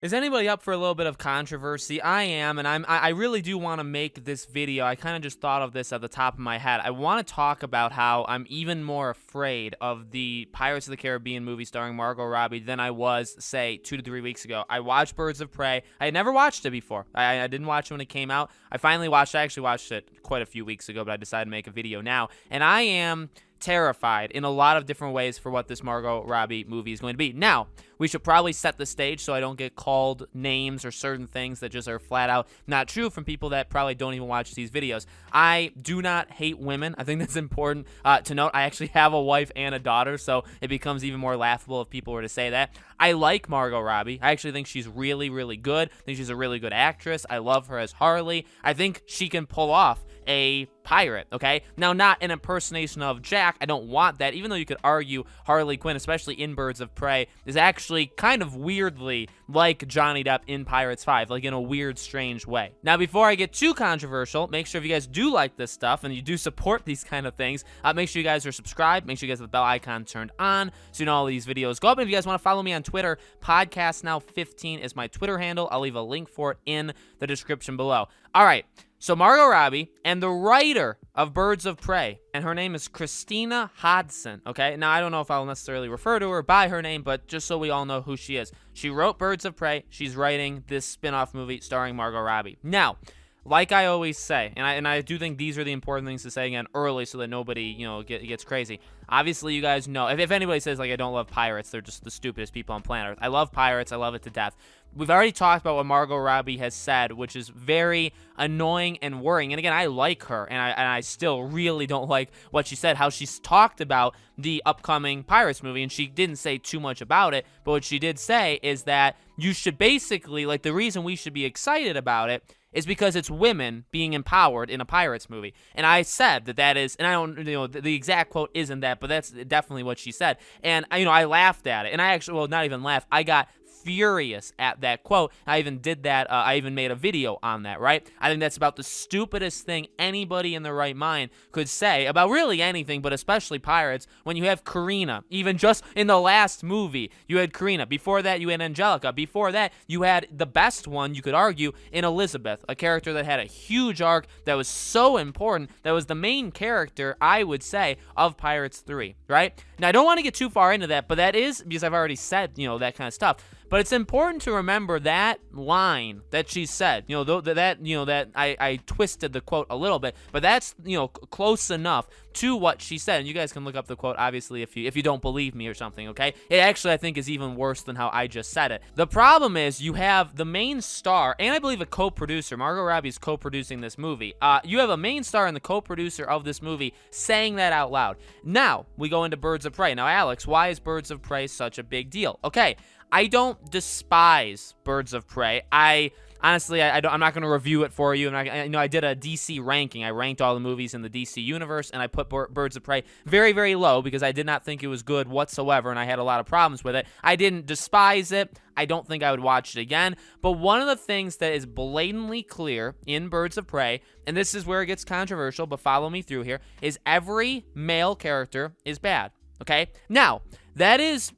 Is anybody up for a little bit of controversy? I am, and I really do want to make this video. I kind of just thought of this at the top of my head. I want to talk about how I'm even more afraid of the Pirates of the Caribbean movie starring Margot Robbie than I was, say, 2 to 3 weeks ago. I watched Birds of Prey. I had never watched it before. I didn't watch it when it came out. I finally watched it. I actually watched it quite a few weeks ago, but I decided to make a video now. And I am terrified in a lot of different ways for what this Margot Robbie movie is going to be. Now, we should probably set the stage so I don't get called names or certain things that just are flat out not true from people that probably don't even watch these videos. I do not hate women. I think that's important to note. I actually have a wife and a daughter, so it becomes even more laughable if people were to say that. I like Margot Robbie. I actually think she's really, really good. I think she's a really good actress. I love her as Harley. I think she can pull off a pirate, okay? Now, not an impersonation of Jack. I don't want that, even though you could argue Harley Quinn, especially in Birds of Prey, is actually kind of weirdly like Johnny Depp in Pirates 5, like in a weird, strange way. Now, before I get too controversial, make sure if you guys do like this stuff and you do support these kind of things, make sure you guys are subscribed. Make sure you guys have the bell icon turned on so you know all these videos go up. And if you guys want to follow me on Twitter, PodcastNow15 is my Twitter handle. I'll leave a link for it in the description below. All right. So Margot Robbie and the writer of Birds of Prey, and her name is Christina Hodson, okay? Now, I don't know if I'll necessarily refer to her by her name, but just so we all know who she is. She wrote Birds of Prey. She's writing this spin-off movie starring Margot Robbie. Now, like I always say, and I do think these are the important things to say again early so that nobody, gets crazy. Obviously, you guys know, if anybody says, like, I don't love pirates, they're just the stupidest people on planet Earth. I love pirates. I love it to death. We've already talked about what Margot Robbie has said, which is very annoying and worrying. And again, I like her, and I still really don't like what she said, how she's talked about the upcoming Pirates movie, and she didn't say too much about it, but what she did say is that you should basically, like, the reason we should be excited about it is because it's women being empowered in a Pirates movie. And I said that is, and I don't, the exact quote isn't that, but that's definitely what she said. And, I laughed at it. And I actually, well, not even laughed. I got furious at that quote. I even did that. I even made a video on that, right? I think that's about the stupidest thing anybody in their right mind could say about really anything, but especially pirates, when you have Karina. Even just in the last movie, you had Karina. Before that, you had Angelica. Before that, you had the best one, you could argue, in Elizabeth, a character that had a huge arc that was so important, that was the main character, I would say, of Pirates 3, right? Now, I don't want to get too far into that, but that is, because I've already said, that kind of stuff. But it's important to remember that line that she said, that I twisted the quote a little bit, but that's, close enough to what she said. And you guys can look up the quote, obviously, if you don't believe me or something, okay? It actually, I think, is even worse than how I just said it. The problem is you have the main star, and I believe a co-producer, Margot Robbie's co-producing this movie. You have a main star and the co-producer of this movie saying that out loud. Now, we go into Birds of Prey. Now, Alex, why is Birds of Prey such a big deal? Okay. I don't despise Birds of Prey. Honestly, I'm not going to review it for you. I did a DC ranking. I ranked all the movies in the DC universe, and I put Birds of Prey very, very low because I did not think it was good whatsoever, and I had a lot of problems with it. I didn't despise it. I don't think I would watch it again. But one of the things that is blatantly clear in Birds of Prey, and this is where it gets controversial, but follow me through here, is every male character is bad. Okay? Now, that is,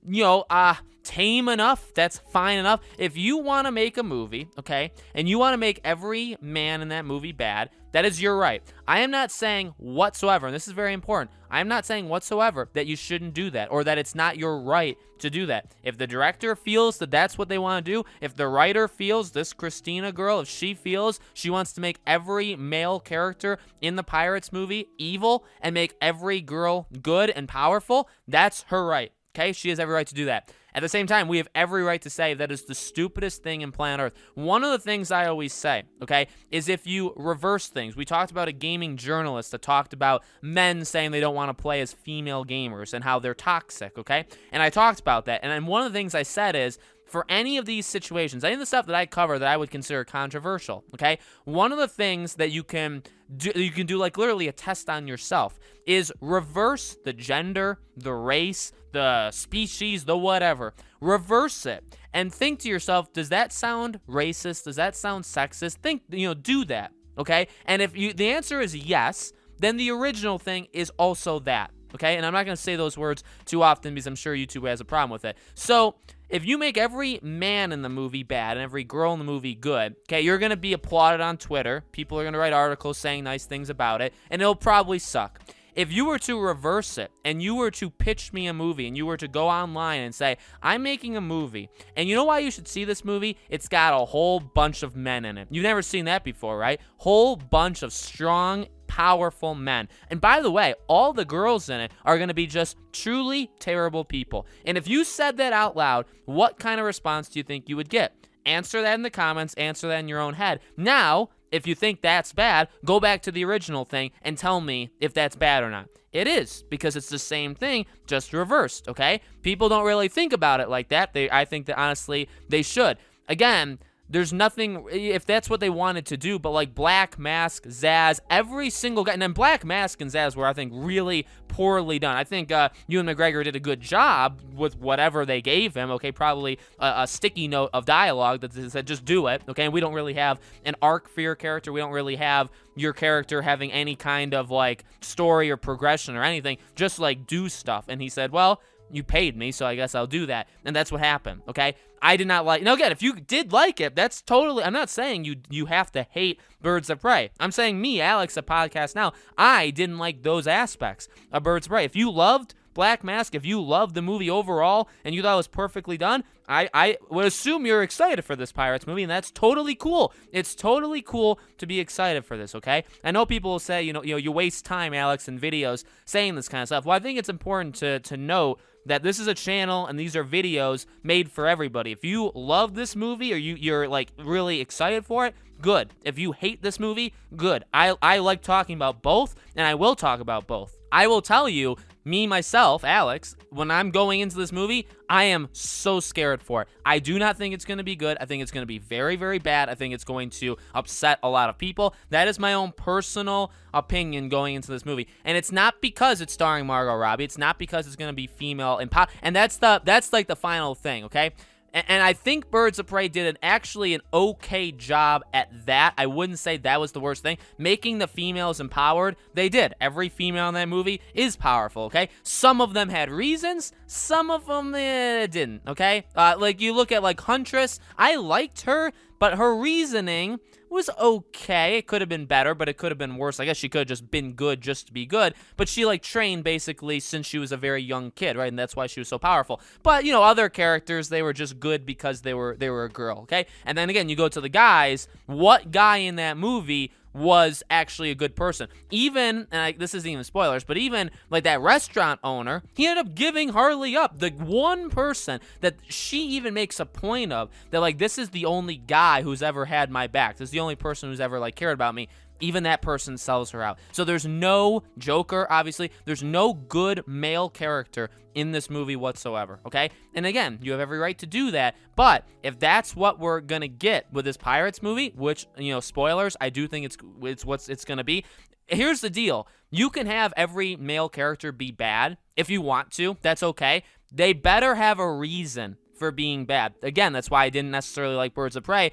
tame enough. That's fine enough. If you want to make a movie, okay, and you want to make every man in that movie bad, that is your right. I am not saying whatsoever, and this is very important, I am not saying whatsoever that you shouldn't do that or that it's not your right to do that. If the director feels that that's what they want to do, if the writer feels, this Christina girl, if she feels she wants to make every male character in the Pirates movie evil and make every girl good and powerful, that's her right. Okay, she has every right to do that. At the same time, we have every right to say that is the stupidest thing in planet Earth. One of the things I always say, okay, is if you reverse things. We talked about a gaming journalist that talked about men saying they don't want to play as female gamers and how they're toxic, okay? And I talked about that. And then one of the things I said is, for any of these situations, any of the stuff that I cover that I would consider controversial, okay? One of the things that you can do like literally a test on yourself, is reverse the gender, the race, the species, the whatever. Reverse it and think to yourself, does that sound racist? Does that sound sexist? Think, do that, okay? And if the answer is yes, then the original thing is also that, okay? And I'm not going to say those words too often because I'm sure YouTube has a problem with it. So if you make every man in the movie bad and every girl in the movie good, okay, you're going to be applauded on Twitter. People are going to write articles saying nice things about it, and it'll probably suck. If you were to reverse it and you were to pitch me a movie and you were to go online and say, I'm making a movie, and you know why you should see this movie? It's got a whole bunch of men in it. You've never seen that before, right? Whole bunch of strong, powerful men. And by the way, all the girls in it are going to be just truly terrible people. And if you said that out loud, what kind of response do you think you would get? Answer that in the comments. Answer that in your own head. Now, if you think that's bad, go back to the original thing and tell me if that's bad or not. It is, because it's the same thing, just reversed, okay? People don't really think about it like that. I think that, honestly, they should. Again, there's nothing, if that's what they wanted to do, but like Black Mask, Zaz, every single guy, and then Black Mask and Zaz were, I think, really poorly done. I think Ewan McGregor did a good job with whatever they gave him, okay, probably a sticky note of dialogue that said, just do it, okay, and we don't really have an arc for your character. We don't really have your character having any kind of, like, story or progression or anything, just, like, do stuff, and he said, well, you paid me, so I guess I'll do that. And that's what happened, okay? I did not like... Now, again, if you did like it, that's totally... I'm not saying you have to hate Birds of Prey. I'm saying me, Alex, a podcast now, I didn't like those aspects of Birds of Prey. If you loved Black Mask, if you loved the movie overall and you thought it was perfectly done, I would assume you're excited for this Pirates movie, and that's totally cool. It's totally cool to be excited for this, okay? I know people will say, you waste time, Alex, in videos saying this kind of stuff. Well, I think it's important to note that this is a channel and these are videos made for everybody. If you love this movie or you're like really excited for it, good. If you hate this movie, good. I like talking about both, and I will talk about both. I will tell you, me, myself, Alex, when I'm going into this movie, I am so scared for it. I do not think it's going to be good. I think it's going to be very, very bad. I think it's going to upset a lot of people. That is my own personal opinion going into this movie. And it's not because it's starring Margot Robbie. It's not because it's going to be female empowered. And that's like the final thing, okay? And I think Birds of Prey did actually an okay job at that. I wouldn't say that was the worst thing. Making the females empowered, they did. Every female in that movie is powerful, okay? Some of them had reasons. Some of them didn't, okay? Like, you look at, like, Huntress. I liked her, but her reasoning was okay. It could have been better, but it could have been worse. I guess she could have just been good just to be good. But she, like, trained basically since she was a very young kid, right? And that's why she was so powerful. But, other characters, they were just good because they were a girl, okay? And then again, you go to the guys. What guy in that movie was actually a good person? Even, and this isn't even spoilers, but even like that restaurant owner, he ended up giving Harley up. The one person that she even makes a point of, that like, this is the only guy who's ever had my back. This is the only person who's ever like cared about me. Even that person sells her out. So there's no Joker, obviously. There's no good male character in this movie whatsoever, okay? And again, you have every right to do that, but if that's what we're gonna get with this Pirates movie, which, spoilers, I do think it's what it's gonna be. Here's the deal. You can have every male character be bad if you want to. That's okay. They better have a reason for being bad. Again, that's why I didn't necessarily like Birds of Prey.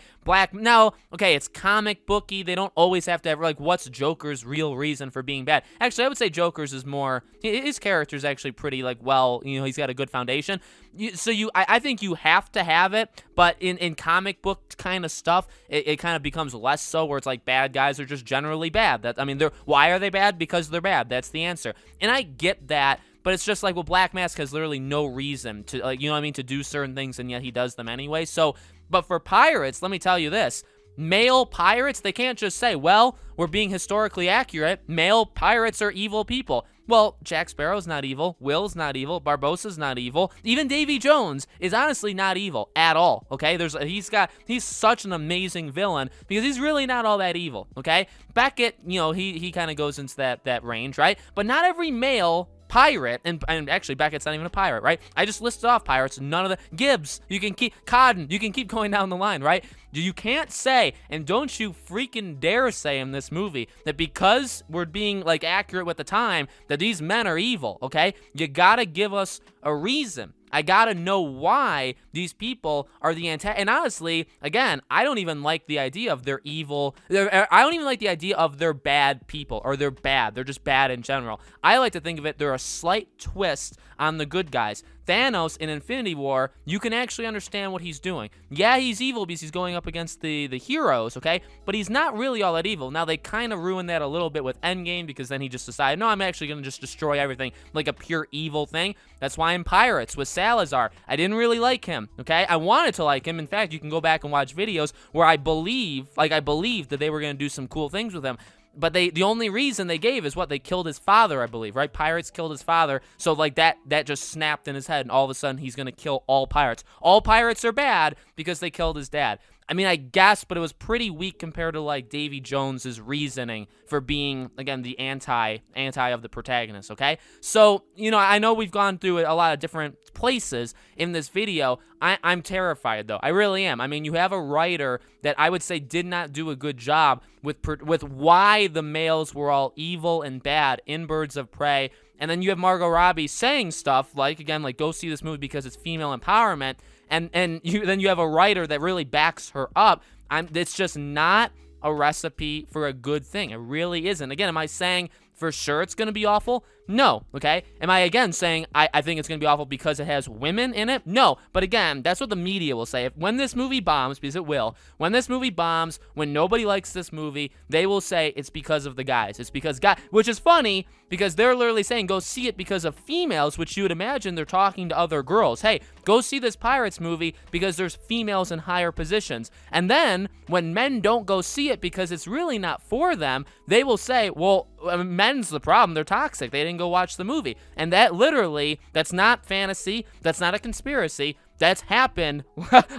Now, okay, it's comic booky. They don't always have to have, like, what's Joker's real reason for being bad? Actually, I would say Joker's is more, his character's actually pretty, like, well, he's got a good foundation. I think you have to have it, but in comic book kind of stuff, it kind of becomes less so, where it's like bad guys are just generally bad. Why are they bad? Because they're bad. That's the answer. And I get that. But it's just like, well, Black Mask has literally no reason to, like, to do certain things, and yet he does them anyway. So, but for pirates, let me tell you this. Male pirates, they can't just say, well, we're being historically accurate. Male pirates are evil people. Well, Jack Sparrow's not evil. Will's not evil. Barbossa's not evil. Even Davy Jones is honestly not evil at all, okay? He's such an amazing villain because he's really not all that evil, okay? Beckett, he kind of goes into that range, right? But not every male pirate, and actually Beckett's not even a pirate, right? I just listed off pirates, none of the Gibbs, you can keep Codden, you can keep going down the line, right? You can't say, and don't you freaking dare say in this movie, that because we're being like accurate with the time, that these men are evil, okay? You gotta give us a reason. I gotta know why these people are the and honestly, again, I don't even like the idea of they're evil. I don't even like the idea of they're bad people, or they're bad. They're just bad in general. I like to think of it, they're a slight twist on the good guys. Thanos in Infinity War, you can actually understand what he's doing. Yeah, he's evil because he's going up against the heroes, okay? But he's not really all that evil. Now, they kind of ruined that a little bit with Endgame because then he just decided, no, I'm actually going to just destroy everything like a pure evil thing. That's why in Pirates with Salazar, I didn't really like him, okay? I wanted to like him. In fact, you can go back and watch videos where I believed that they were going to do some cool things with him. But the only reason they gave is what? They killed his father, I believe, right? Pirates killed his father. So, like, that just snapped in his head, and all of a sudden he's going to kill all pirates. All pirates are bad because they killed his dad. I mean, I guess, but it was pretty weak compared to, like, Davy Jones's reasoning for being, again, the anti of the protagonist, okay? So, you know, I know we've gone through a lot of different places in this video. I'm terrified, though. I really am. I mean, you have a writer that I would say did not do a good job with why the males were all evil and bad in Birds of Prey. And then you have Margot Robbie saying stuff like, again, like, go see this movie because it's female empowerment. And then you have a writer that really backs her up. It's just not a recipe for a good thing. It really isn't. Again, am I saying for sure it's going to be awful? No, okay? Am I, again, saying I think it's going to be awful because it has women in it? No, but again, that's what the media will say. When this movie bombs, because it will, when this movie bombs, when nobody likes this movie, they will say it's because of the guys. It's because guys, which is funny because they're literally saying go see it because of females, which you would imagine they're talking to other girls. Hey, go see this Pirates movie because there's females in higher positions. And then when men don't go see it because it's really not for them, they will say, well, men's the problem. They're toxic. They didn't go watch the movie. And that literally, that's not fantasy. That's not a conspiracy. That's happened,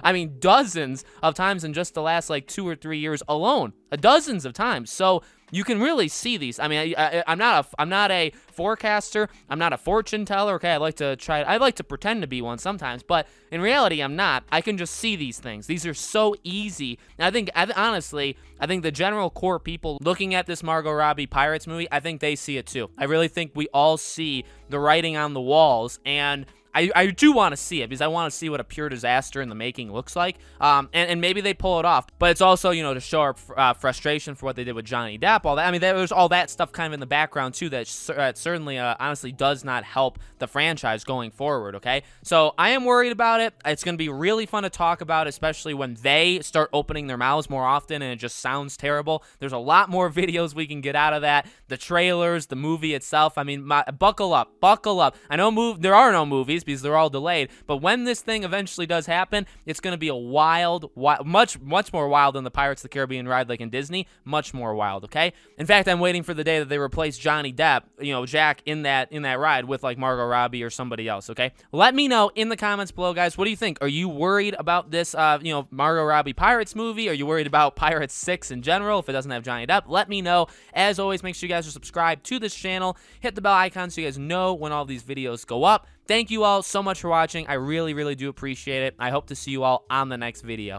I mean, dozens of times in just the last, like, 2 or 3 years alone. Dozens of times. So you can really see these. I mean, I'm not a forecaster. I'm not a fortune teller. Okay, I like to pretend to be one sometimes, but in reality, I'm not. I can just see these things. These are so easy. And honestly, I think the general core people looking at this Margot Robbie Pirates movie, I think they see it too. I really think we all see the writing on the walls, and I do want to see it because I want to see what a pure disaster in the making looks like. And maybe they pull it off. But it's also, you know, to show our frustration for what they did with Johnny Depp. All that. I mean, there's all that stuff kind of in the background, too, that certainly, honestly, does not help the franchise going forward, okay? So I am worried about it. It's going to be really fun to talk about, especially when they start opening their mouths more often and it just sounds terrible. There's a lot more videos we can get out of that. The trailers, the movie itself. I mean, buckle up. I know there are no movies because they're all delayed, but when this thing eventually does happen, it's going to be a wild, much more wild than the Pirates of the Caribbean ride like in Disney, much more wild, okay? In fact, I'm waiting for the day that they replace Johnny Depp, you know, Jack, in that ride with like Margot Robbie or somebody else, okay? Let me know in the comments below, guys. What do you think? Are you worried about this, you know, Margot Robbie Pirates movie? Are you worried about Pirates 6 in general if it doesn't have Johnny Depp? Let me know. As always, make sure you guys are subscribed to this channel. Hit the bell icon so you guys know when all these videos go up. Thank you all so much for watching. I really, really do appreciate it. I hope to see you all on the next video.